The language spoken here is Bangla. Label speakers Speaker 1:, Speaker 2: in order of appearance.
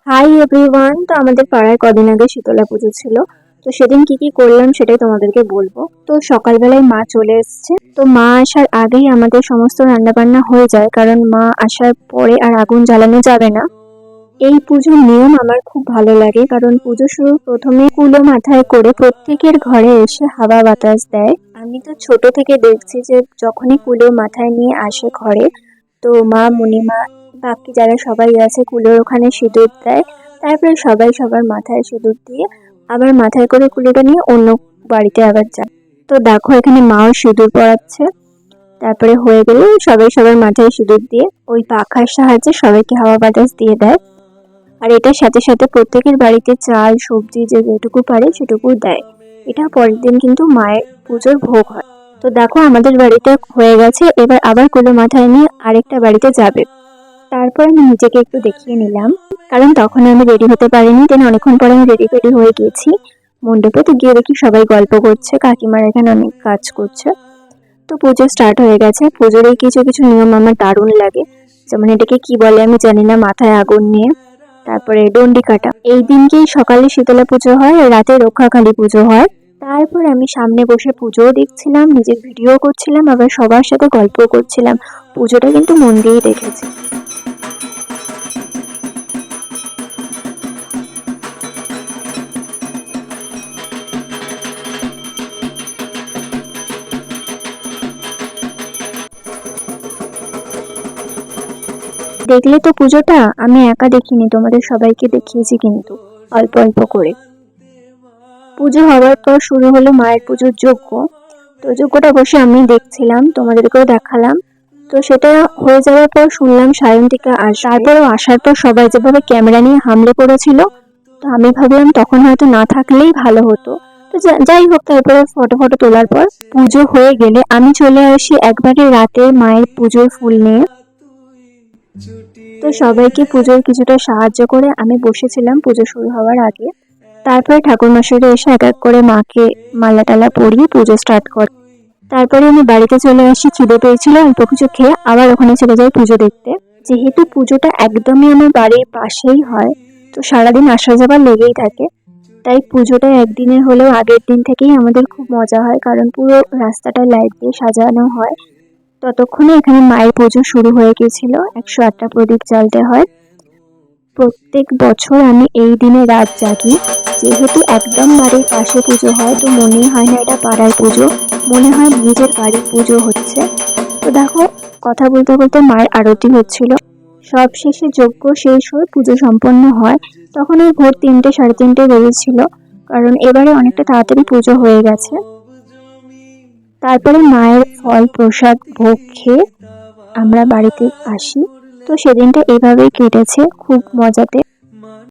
Speaker 1: Hi everyone. তো আমাদের পাড়ায় কদিন আগে শীতলা পুজো ছিল। তো সেদিন কি কি করলাম সেটাই তোমাদেরকে বলবো। তো সকালবেলায় মা চলে এসেছে। তো মা আসার আগেই আমাদের সমস্ত রান্না বান্না হয়ে যায়, কারণ মা আসার পরে আর আগুন জ্বালানো যাবে না। এই পুজোর নিয়ম আমার খুব ভালো লাগে, কারণ পুজো শুরু প্রথমে কুলো মাথায় করে প্রত্যেকের ঘরে এসে হাওয়া বাতাস দেয়। আমি তো ছোট থেকে দেখছি যে যখনই কুলো মাথায় নিয়ে আসে ঘরে, তো মা মুনিমা বাকি যারা সবাই আছে কুলোর ওখানে সিঁদুর দেয়। তারপরে সবাই সবার মাথায় সিঁদুর দিয়ে আবার মাথায় করে কুলোটা নিয়ে অন্য বাড়িতে আবার যায়। তো দেখো এখানে মাও সিঁদুর পরাচ্ছে। তারপরে হয়ে গেলে সবাই সবার মাথায় সিঁদুর দিয়ে ওই পাখার সাহায্যে সবাইকে হাওয়া বাতাস দিয়ে দেয়। আর এটার সাথে সাথে প্রত্যেকের বাড়িতে চাল সবজি যে যেটুকু পারে সেটুকু দেয়। এটা পরের দিন কিন্তু মায়ের পুজোর ভোগ হয়। তো দেখো আমাদের বাড়িতে হয়ে গেছে, এবার আবার কুলো মাথায় নিয়ে আরেকটা বাড়িতে যাবে। তারপর আমি নিজেকে একটু দেখিয়ে নিলাম, কারণ তখন আমি রেডি হতে পারিনি। দেন অনেকক্ষণ পরে আমি রেডি ফেডি হয়ে গিয়েছি মণ্ডপে। তো গিয়ে দেখি সবাই গল্প করছে, কাকিমার এখানে অনেক কাজ করছে। তো পুজো স্টার্ট হয়ে গেছে। পুজোর এই কিছু কিছু নিয়ম আমার দারুণ লাগে, যেমন এটাকে কি বলে আমি জানি না, মাথায় আগুন নিয়ে তারপরে ডন্ডি কাটা। এই দিনকেই সকালে শীতলা পুজো হয় আর রাতে রক্ষাকালী পুজো হয়। তারপর আমি সামনে বসে পুজোও দেখছিলাম, নিজের ভিডিও করছিলাম, আবার সবার সাথে গল্প করছিলাম। পুজোটা কিন্তু মন দিয়েই দেখেছি। দেখলে তো পুজোটা আমি একা দেখিনি, তোমাদের সবাইকে দেখিয়েছি কিন্তু অল্প অল্প করে। পুজো হওয়ার পর শুরু হলো মায়ের পুজোর যজ্ঞ। তো যজ্ঞটা বসে আমি দেখছিলাম, তোমাদেরকেও দেখালাম। তো সেটা হয়ে যাওয়ার পর শুনলাম সায়ন্তিকা তারপরেও আসার পর সবাই যেভাবে ক্যামেরা নিয়ে হামলে পড়েছিল, তো আমি ভাবলাম তখন হয়তো না থাকলেই ভালো হতো। তো যাই হোক, তারপরে ফটো ফটো তোলার পর পুজো হয়ে গেলে আমি চলে আসি একবারে রাতে মায়ের পুজোর ফুল নিয়ে। তো সবাইকে পুজোর কিছুটা সাহায্য করে আমি বসেছিলাম পুজো শুরু হওয়ার আগে। তারপরে ঠাকুরমশাইরা এসে এক এক করে মাকে মালা টালা পরিয়ে পুজো স্টার্ট করে। তারপরে আমি বাড়িতে চলে আসি, খিদে পেয়েছিল, অল্প কিছু খেয়ে আবার ওখানে চলে যাই পুজো দেখতে। যেহেতু পুজোটা একদমই আমার বাড়ির পাশেই হয়, তো সারাদিন আসা যাওয়া লেগেই থাকে। তাই পুজোটা একদিনের হলেও আগের দিন থেকেই আমাদের খুব মজা হয়, কারণ পুরো রাস্তাটা লাইট দিয়ে সাজানো হয়। ততক্ষণে এখানে মায়ের পুজো শুরু হয়ে গেছিল। 108টা প্রদীপ জ্বালতে হয়। প্রত্যেক বছর আমি এই দিনে রাত জাগি। যেহেতু একদম বাড়ির পাশে পুজো হয়, তো মনেই হয় না এটা পাড়ার পুজো, মনে হয় নিজের বাড়ির পুজো হচ্ছে। তো দেখো, কথা বলতে বলতে মায়ের আরতি হচ্ছিল। সব শেষে যজ্ঞ শেষ হয়ে পুজো সম্পন্ন হয়। তখন ওই ভোর 3টে 3:30 বেজেছিল, কারণ এবারে অনেকটা তাড়াতাড়ি পুজো হয়ে গেছে। তারপরে মায়ের ফল প্রসাদ ভোগ খেয়ে আমরা বাড়িতে আসি। তো সেদিনটা এভাবেই কেটেছে, খুব মজাতে।